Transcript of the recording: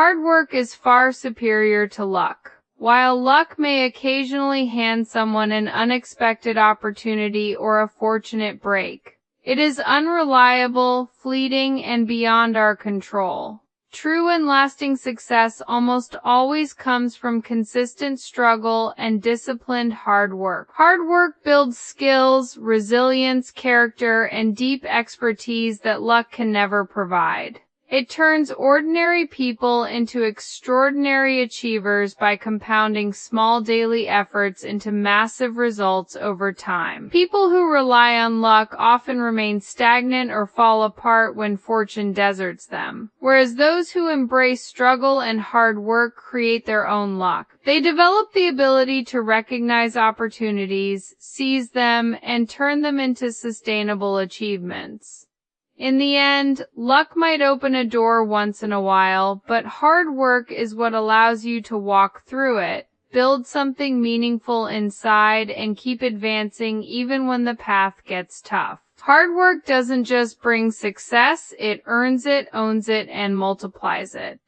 Hard work is far superior to luck. While luck may occasionally hand someone an unexpected opportunity or a fortunate break, it is unreliable, fleeting, and beyond our control. True and lasting success almost always comes from consistent struggle and disciplined hard work. Hard work builds skills, resilience, character, and deep expertise that luck can never provide. It turns ordinary people into extraordinary achievers by compounding small daily efforts into massive results over time. People who rely on luck often remain stagnant or fall apart when fortune deserts them, whereas those who embrace struggle and hard work create their own luck. They develop the ability to recognize opportunities, seize them, and turn them into sustainable achievements. In the end, luck might open a door once in a while, but hard work is what allows you to walk through it, build something meaningful inside, and keep advancing even when the path gets tough. Hard work doesn't just bring success, it earns it, owns it, and multiplies it.